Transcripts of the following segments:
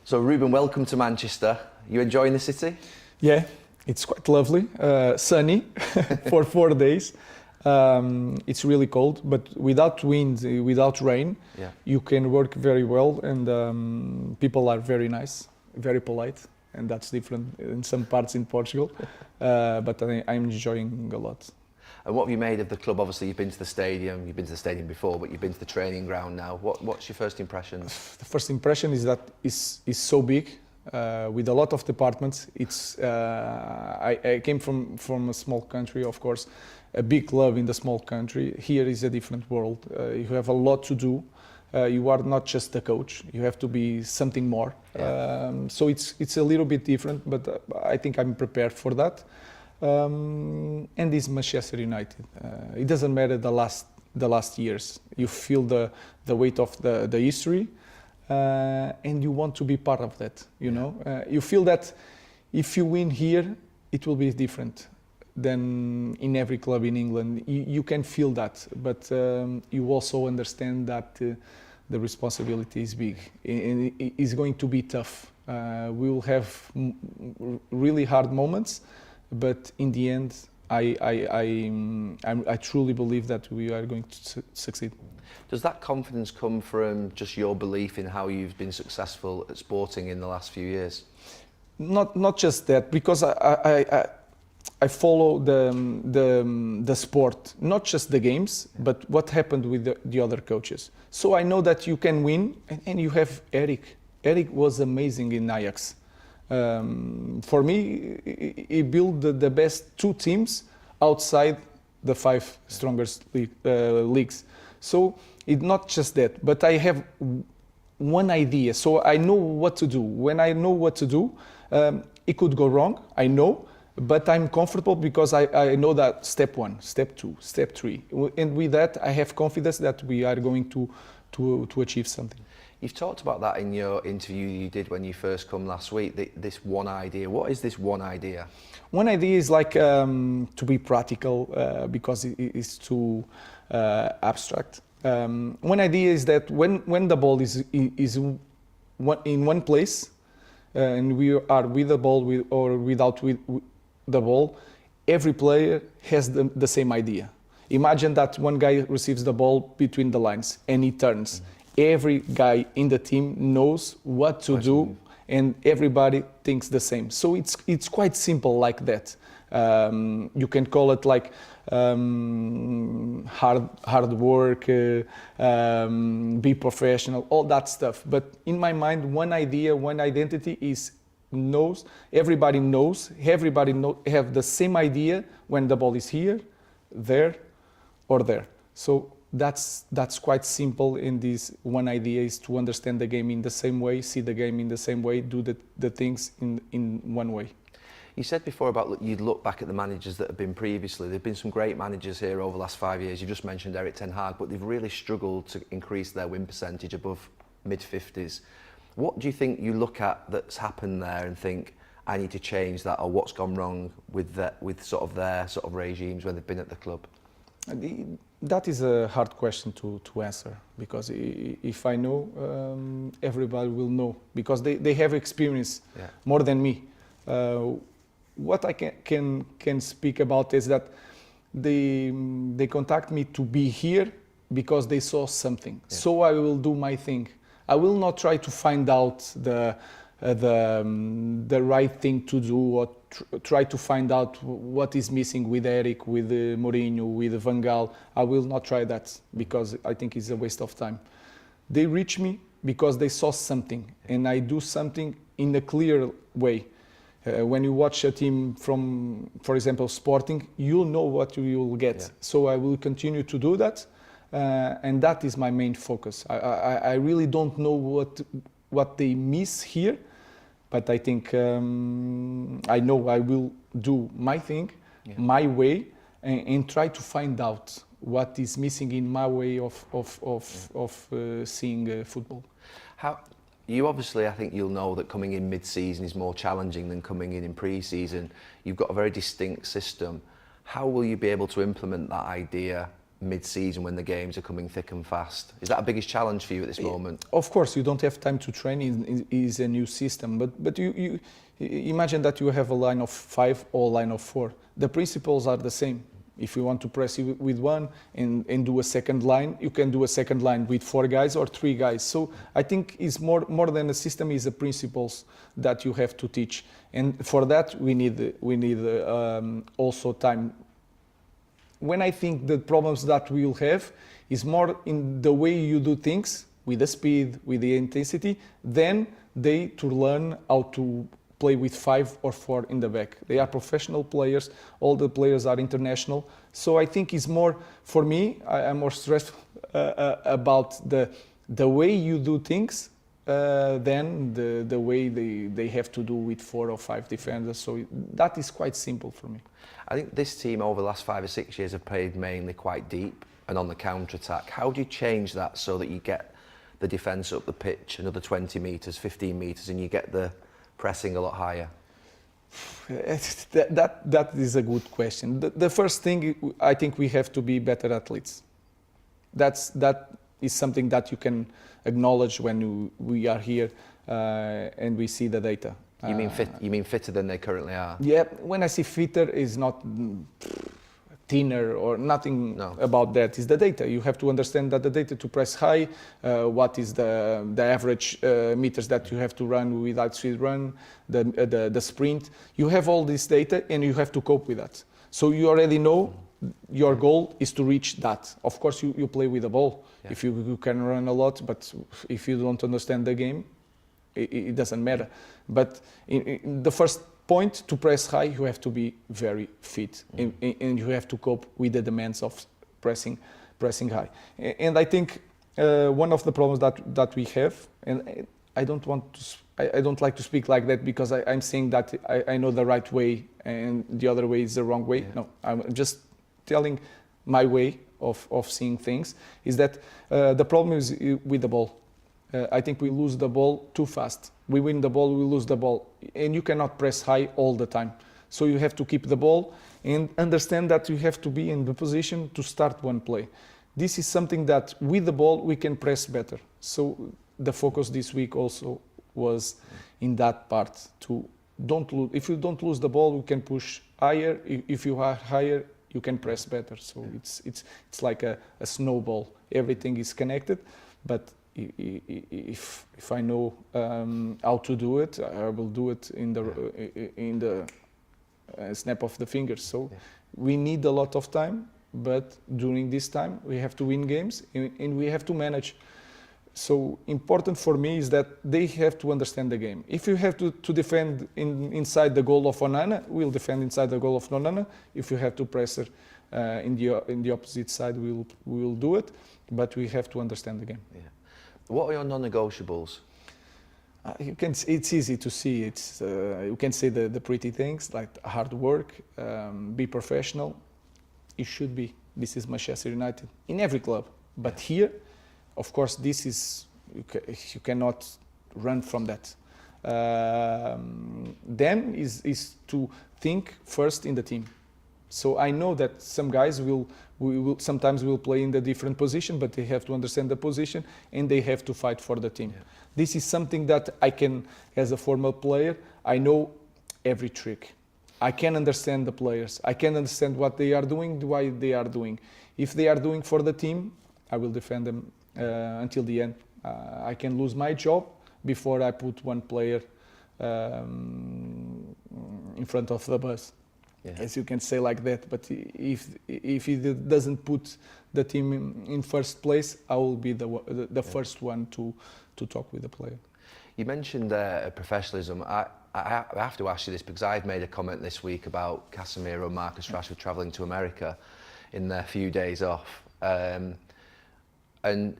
So Ruben, welcome to Manchester. You enjoying the city? Yeah, it's quite lovely, sunny for 4 days. It's really cold, but without wind, without rain, you can work very well, and people are very nice, very polite, and that's different in some parts in Portugal. But I'm enjoying a lot. And what have you made of the club? Obviously, you've been to the stadium. You've been to the stadium before, but you've been to the training ground now. What's your first impressions? The first impression is that it's so big, with a lot of departments. I came from a small country, of course, a big club in the small country. Here is a different world. You have a lot to do. You are not just a coach. You have to be something more. So it's a little bit different, but I think I'm prepared for that. And this Manchester United. It doesn't matter the last years. You feel the weight of the history, and you want to be part of that. You know, you feel that if you win here, it will be different than in every club in England. You can feel that, but you also understand that the responsibility is big and it is going to be tough. We will have really hard moments. But in the end, I truly believe that we are going to succeed. Does that confidence come from just your belief in how you've been successful at Sporting in the last few years? Not just that, because I follow the sport, not just the games, but what happened with the other coaches. So I know that you can win, and you have Eric. Eric was amazing in Ajax. For me, he built the best two teams outside the five strongest leagues. So it's not just that, but I have one idea. So I know what to do. When I know what to do, it could go wrong, I know, but I'm comfortable because I know that step 1, step 2, step 3. And with that, I have confidence that we are going to achieve something. You've talked about that in your interview you did when you first come last week, this one idea. What is this one idea? One idea is like to be practical because it is too abstract. One idea is that when the ball is in one place and we are with the ball or without the ball, every player has the same idea. Imagine that one guy receives the ball between the lines and he turns. Every guy in the team knows what to do, and everybody thinks the same. So it's quite simple like that. You can call it like hard work, be professional, all that stuff. But in my mind, one idea, one identity is everybody have the same idea when the ball is here, there, or there. So that's quite simple. In this one idea is to understand the game in the same way, see the game in the same way, do the things in one way. You said before about you'd look back at the managers that have been previously. There've been some great managers here over the last 5 years. You just mentioned Erik ten Hag, but they've really struggled to increase their win percentage above mid-50s. What do you think you look at that's happened there and think, I need to change that, or what's gone wrong with their regimes when they've been at the club? That is a hard question to answer, because if I know, everybody will know, because they have experience more than me. What I can speak about is that they contact me to be here because they saw something. So I will do my thing. I will not try to find out the right thing to do, or try to find out what is missing with Eric, with Mourinho, with Van Gaal. I will not try that, because I think it's a waste of time. They reach me because they saw something, and I do something in a clear way. When you watch a team from, for example, Sporting, you'll know what you will get. So I will continue to do that, and that is my main focus. I really don't know what they miss here, but I think I know I will do my thing, my way, and try to find out what is missing in my way of seeing football. You obviously, I think you'll know that coming in mid-season is more challenging than coming in pre-season. You've got a very distinct system. How will you be able to implement that idea mid-season when the games are coming thick and fast? Is that a biggest challenge for you at this moment? Of course, you don't have time to train. Is a new system, but you imagine that you have a line of 5 or line of 4. The principles are the same. If you want to press with one and do a second line, you can do a second line with 4 guys or 3 guys. So I think it's more than a system, is the principles that you have to teach. And for that we need also time. When I think the problems that we'll have is more in the way you do things, with the speed, with the intensity, than they to learn how to play with 5 or 4 in the back. They are professional players, all the players are international. So I think it's more, for me, I'm more stressed about the way you do things than the way they have to do with 4 or 5 defenders. So that is quite simple for me. I think this team over the last 5 or 6 years have played mainly quite deep and on the counter-attack. How do you change that so that you get the defence up the pitch another 20 metres, 15 metres, and you get the pressing a lot higher? That is a good question. The first thing, I think we have to be better athletes. That is something that you can acknowledge when we are here and we see the data. You mean fit? You mean fitter than they currently are? Yeah. When I say fitter, is not thinner or nothing about that. Is the data. You have to understand that the data to press high, what is the average meters that you have to run without speed run, the sprint. You have all this data and you have to cope with that. So you already know your goal is to reach that. Of course, you play with the ball. Yeah. If you can run a lot, but if you don't understand the game, it doesn't matter. But in the first point, to press high, you have to be very fit, and you have to cope with the demands of pressing high. And I think one of the problems that we have, and I don't like to speak like that because I'm saying that I know the right way and the other way is the wrong way. Yeah. No, I'm just telling my way of seeing things, is that the problem is with the ball. I think we lose the ball too fast. We win the ball, we lose the ball. And you cannot press high all the time. So you have to keep the ball and understand that you have to be in the position to start one play. This is something that with the ball we can press better. So the focus this week also was in that part. If you don't lose the ball, you can push higher. If you are higher, you can press better. So it's like a snowball. Everything is connected, but if I know how to do it, I will do it in the snap of the fingers. So we need a lot of time, but during this time we have to win games and we have to manage. So important for me is that they have to understand the game. If you have to defend inside the goal of Onana, we'll defend inside the goal of Onana. If you have to pressure in the opposite side, we'll do it. But we have to understand the game. Yeah. What are your non-negotiables? It's easy to see. You can say the pretty things like hard work, be professional. You should be. This is Manchester United in every club, but here, of course, this is you cannot run from that. Then is to think first in the team. So I know that some guys sometimes will play in the different position, but they have to understand the position and they have to fight for the team. Yeah. This is something that I can, as a former player, I know every trick. I can understand the players. I can understand what they are doing, why they are doing. If they are doing for the team, I will defend them until the end. I can lose my job before I put one player in front of the bus. Yeah. As you can say like that, but if he doesn't put the team in first place, I will be the first one to talk with the player. You mentioned professionalism. I have to ask you this because I've made a comment this week about Casemiro and Marcus Rashford travelling to America in their few days off. And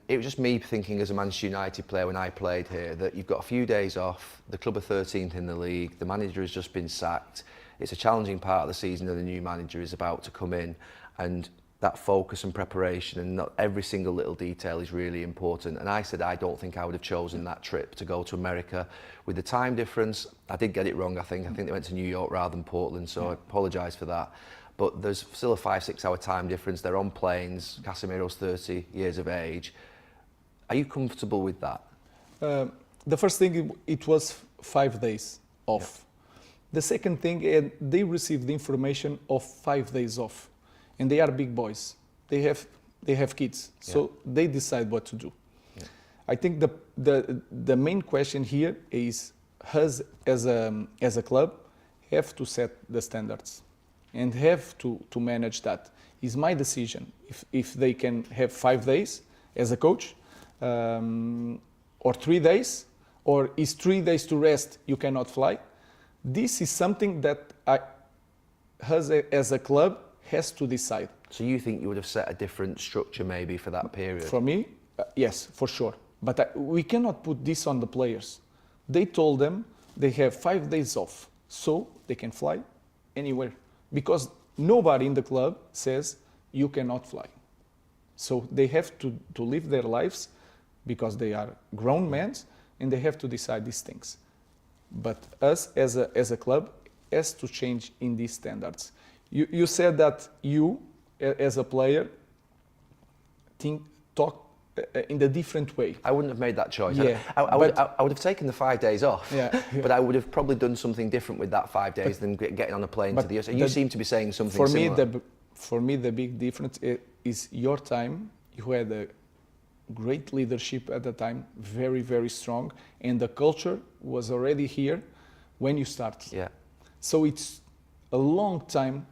it was just me thinking as a Manchester United player when I played here that you've got a few days off, the club are 13th in the league, the manager has just been sacked. It's a challenging part of the season and the new manager is about to come in, and that focus and preparation and not every single little detail is really important. And I said I don't think I would have chosen that trip to go to America with the time difference. I did get it wrong, I think they went to New York rather than Portland, so I apologise for that. but there's still a 5-6 hour time difference. They're on planes. Casemiro's 30 years of age. Are you comfortable with that? The first thing, it was 5 days off. The second thing, they received the information of 5 days off, and they are big boys. They have kids, so they decide what to do. I think the main question here is us as a club have to set the standards and have to manage that. It's my decision if they can have 5 days as a coach, or 3 days, or is 3 days to rest, you cannot fly. This is something that us as a club has to decide. So you think you would have set a different structure maybe for that period? For me, yes, for sure. But we cannot put this on the players. They told them they have 5 days off, so they can fly anywhere. Because nobody in the club says you cannot fly. So they have to live their lives because they are grown men and they have to decide these things. But us as a club has to change in these standards. You said that you, as a player, talk in a different way. I wouldn't have made that choice. Yeah, I would have taken the 5 days off, but I would have probably done something different with that 5 days than getting on a plane to the US. You seem to be saying something similar. For me, the big difference is your time. You had a great leadership at the time, very, very strong, and the culture was already here when you started. Yeah. So it's a long time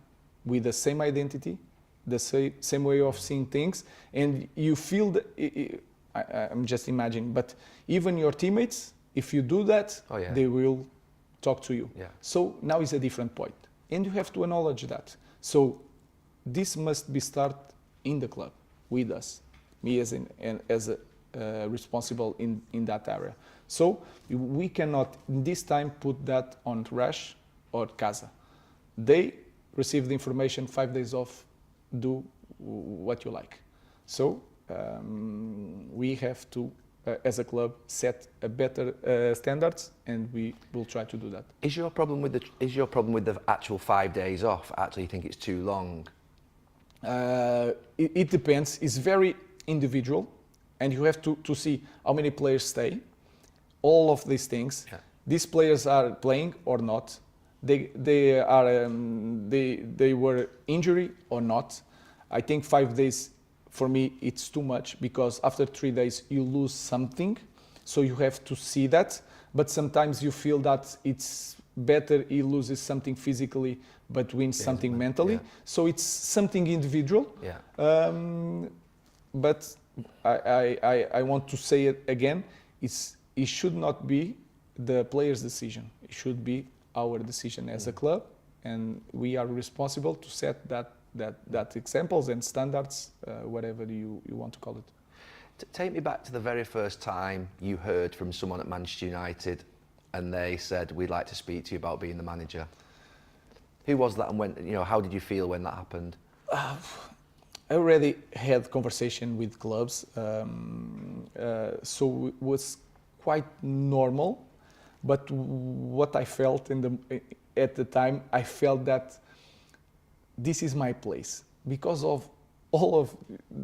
with the same identity, the same way of seeing things, and you feel that, I'm just imagining, but even your teammates, if you do that, they will talk to you. Yeah. So now is a different point, and you have to acknowledge that. So this must be started in the club, with us, me as a responsible in that area. So we cannot, this time, put that on Rush or Casa. They receive the information, 5 days off, do what you like. So we have to, as a club, set a better standards, and we will try to do that. Is your problem with the actual 5 days off? Actually, you think it's too long? It depends. It's very individual, and you have to see how many players stay. All of these things. Yeah. These players are playing or not. They were injury or not. I think 5 days, for me, it's too much, because after 3 days you lose something, so you have to see that. But sometimes you feel that it's better he loses something physically but wins something mentally. Yeah. So it's something individual. Yeah. But I want to say it again. It should not be the player's decision. It should be our decision as a club, and we are responsible to set that examples and standards, whatever you want to call it. Take me back to the very first time you heard from someone at Manchester United and they said, we'd like to speak to you about being the manager. Who was that, and when, how did you feel when that happened? I already had conversation with clubs, so it was quite normal. But what I felt at the time, I felt that this is my place, because of all of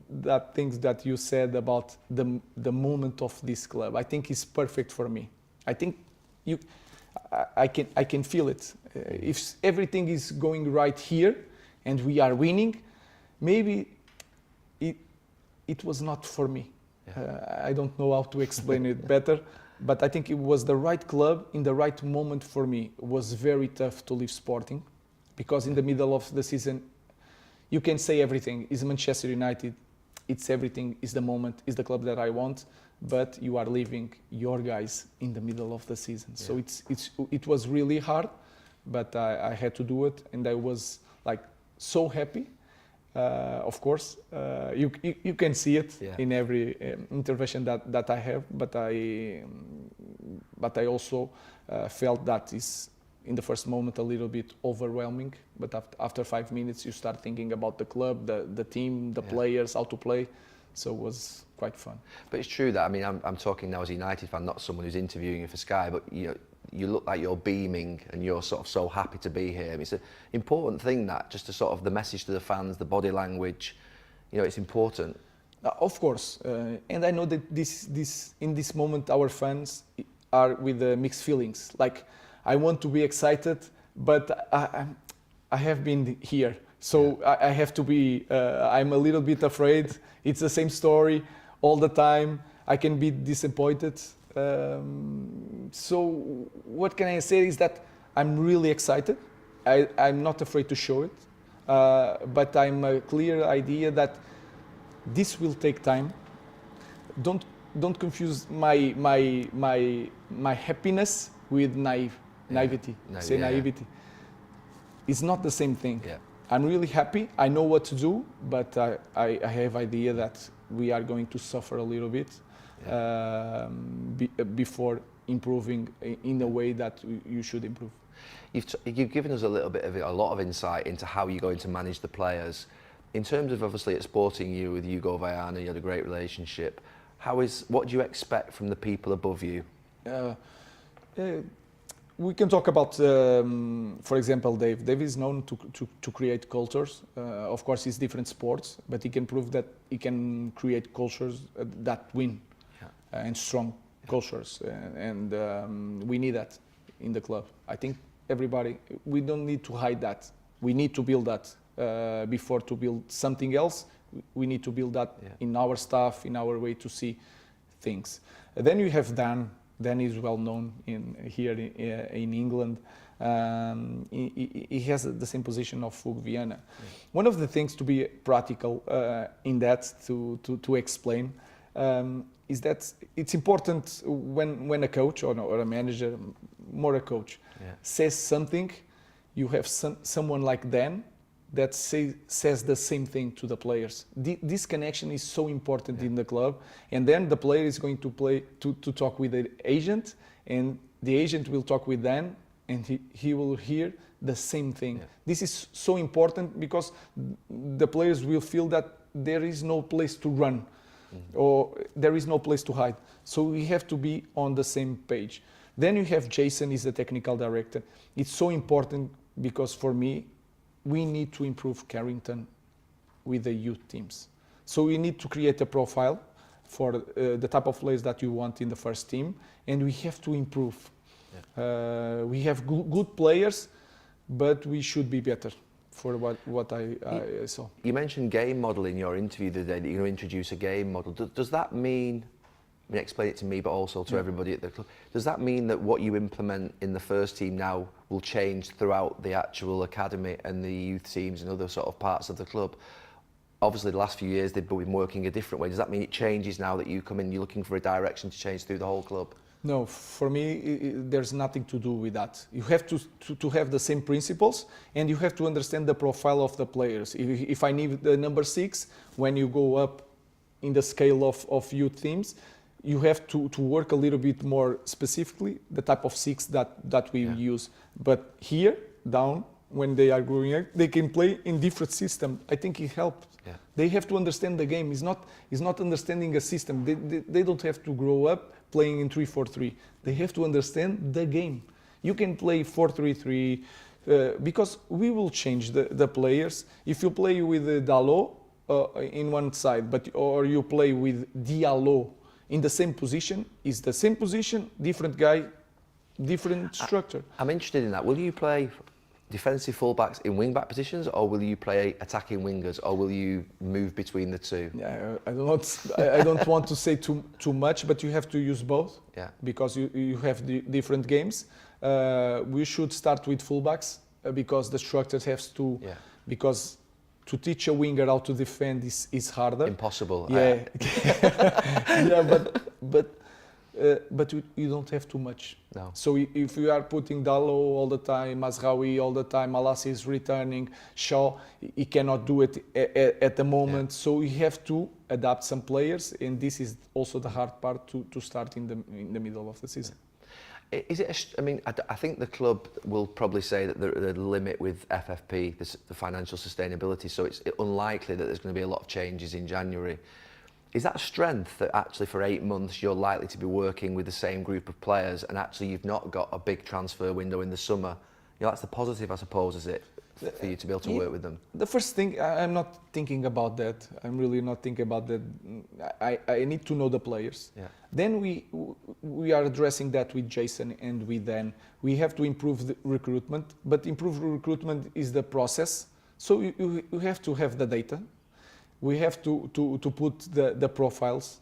that things that you said about the moment of this club. I think it's perfect for me. I think I can feel it. If everything is going right here and we are winning, maybe it was not for me. Yeah. I don't know how to explain it better. But I think it was the right club in the right moment for me. It was very tough to leave Sporting, because in the middle of the season, you can say everything. It's Manchester United, it's everything, it's the moment, it's the club that I want, but you are leaving your guys in the middle of the season. Yeah. So it was really hard, but I had to do it, and I was so happy. Of course, you can see it in every intervention that I have, but I also felt that is in the first moment a little bit overwhelming. But after 5 minutes, you start thinking about the club, the team, the players, how to play. So it was quite fun. But it's true that, I'm talking now as a United fan, not someone who's interviewing you for Sky, but you look like you're beaming and you're sort of so happy to be here. I mean, it's an important thing, that just to sort of the message to the fans, the body language, you know, it's important. Of course, and I know that in this moment our fans are with mixed feelings. Like, I want to be excited, but I have been here, so I have to be. I'm a little bit afraid. It's the same story all the time. I can be disappointed. So what can I say is that I'm really excited. I'm not afraid to show it, but I'm a clear idea that this will take time. Don't confuse my happiness with naivety. Say naivety. It's not the same thing. Yeah. I'm really happy. I know what to do, but I have idea that we are going to suffer a little bit before improving in a way that you should improve. You've given us a lot of insight into how you're going to manage the players. In terms of, obviously, at Sporting, you with Hugo Vaiana, you had a great relationship. What do you expect from the people above you? We can talk about, for example, Dave. Dave is known to create cultures. Of course, it's different sports, but he can prove that he can create cultures that win and strong cultures. And we need that in the club. I think everybody, we don't need to hide that. We need to build that. Before to build something else, we need to build that in our staff, in our way to see things. Then you have Dan. Dan is well known here in England. He has the same position of Hugo Viana. One of the things, to be practical in that, to explain, is that it's important when a coach or a manager, more a coach, says something, you have someone like Dan that says the same thing to the players. This connection is so important in the club, and then the player is going to talk with the agent, and the agent will talk with Dan, and he will hear the same thing. This is so important because the players will feel that there is no place to run, or there is no place to hide. So we have to be on the same page. Then you have Jason, is the technical director. It's so important because for me, we need to improve Carrington with the youth teams. So we need to create a profile for the type of players that you want in the first team, and we have to improve. We have good players, but we should be better for what I saw. You mentioned game model in your interview the other day, that you're going to introduce a game model. Does that mean, I mean, explain it to me, but also to everybody at the club, does that mean that what you implement in the first team now will change throughout the actual academy and the youth teams and other sort of parts of the club? Obviously, the last few years they've been working a different way. Does that mean it changes now that you come in, you're looking for a direction to change through the whole club? No, for me, there's nothing to do with that. You have to have the same principles, and you have to understand the profile of the players. If I need the number 6, when you go up in the scale of youth teams, you have to work a little bit more specifically the type of 6 that we use. But here, down, when they are growing up, they can play in different system. I think it helped. They have to understand the game. It's not understanding a system. They don't have to grow up playing in 3-4-3. They have to understand the game. You can play 4-3-3 because we will change the players. If you play with Dalot in one side, or you play with Diallo in the same position, is the same position, different guy, different structure. I'm interested in that. Will you play defensive fullbacks in wing-back positions, or will you play attacking wingers, or will you move between the two? Yeah, I don't want to say too much, but you have to use both. Because you have the different games. We should start with fullbacks because the structure has to. Because to teach a winger how to defend is harder. Impossible. Yeah. But you don't have too much. No. So if you are putting Dalot all the time, Mazraoui all the time, Malassi is returning, Shaw, he cannot do it at the moment. So you have to adapt some players, and this is also the hard part to start in the middle of the season. Is it? I think the club will probably say that the limit with FFP, the financial sustainability. So it's unlikely that there's going to be a lot of changes in January. Is that a strength that actually for 8 months you're likely to be working with the same group of players and actually you've not got a big transfer window in the summer? You know, that's the positive, I suppose, is it, for you to be able to work with them? The first thing, I'm not thinking about that. I'm really not thinking about that. I need to know the players. Yeah. Then we are addressing that with Jason and with Dan. We have to improve the recruitment, but improve recruitment is the process. So you have to have the data. We have to put the profiles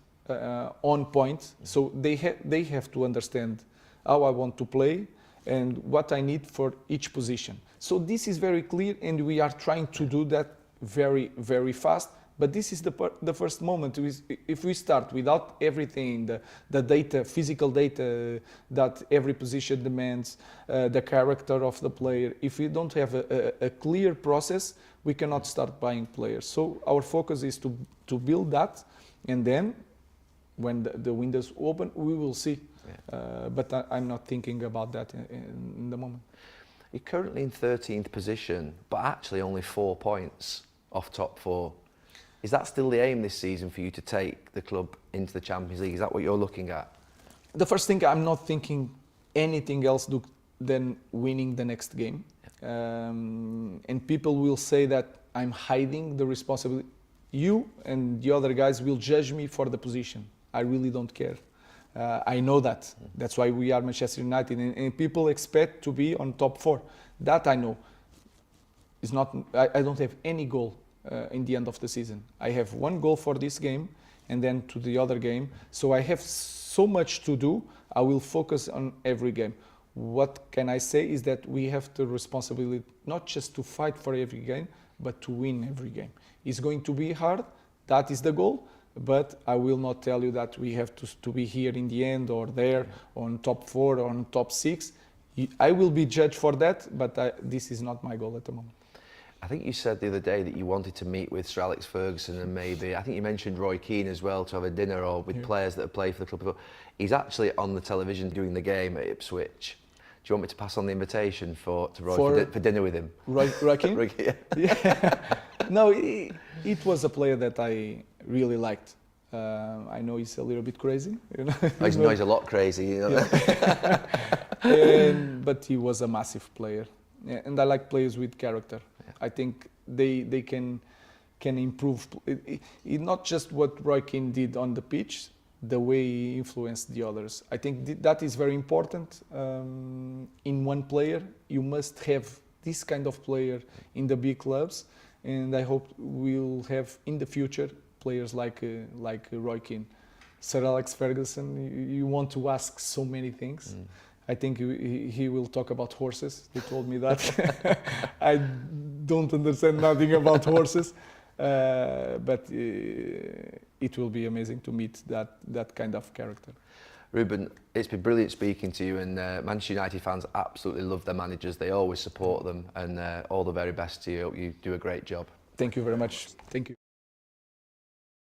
on point. So they have to understand how I want to play and what I need for each position. So this is very clear, and we are trying to do that very, very fast. But this is the first moment. If we start without everything, the data, physical data that every position demands, the character of the player, if we don't have a clear process, we cannot start buying players. So our focus is to build that, and then when the windows open, we will see. Yeah. But I'm not thinking about that in the moment. You're currently in 13th position, but actually only 4 points off top 4. Is that still the aim this season for you to take the club into the Champions League? Is that what you're looking at? The first thing, I'm not thinking anything else than winning the next game. And people will say that I'm hiding the responsibility. You and the other guys will judge me for the position. I really don't care. I know that. That's why we are Manchester United, and people expect to be on top 4. That I know. It's not. I don't have any goal in the end of the season. I have one goal for this game, and then to the other game. So I have so much to do. I will focus on every game. What can I say is that we have the responsibility not just to fight for every game, but to win every game. It's going to be hard. That is the goal. But I will not tell you that we have to be here in the end or there on top 4 or on top 6. I will be judged for that, but this is not my goal at the moment. I think you said the other day that you wanted to meet with Sir Alex Ferguson and maybe, I think you mentioned Roy Keane as well, to have a dinner or with players that have played for the club before. He's actually on the television doing the game at Ipswich. Do you want me to pass on the invitation to Roy for dinner with him? Roy Keane? Roy, yeah. Yeah. No, it was a player that I really liked. I know he's a little bit crazy. You know? He's a lot crazy. You know? Yeah. But he was a massive player. Yeah, and I like players with character. Yeah. I think they can improve. Not just what Roy Keane did on the pitch, the way he influenced the others. I think that is very important. In one player, you must have this kind of player in the big clubs, and I hope we'll have in the future players like Roy Keane. Sir Alex Ferguson, you want to ask so many things. I think he will talk about horses. He told me that. I don't understand nothing about horses, but it will be amazing to meet that kind of character. Ruben, it's been brilliant speaking to you, and Manchester United fans absolutely love their managers. They always support them, and all the very best to you. You do a great job. Thank you very much. Thank you.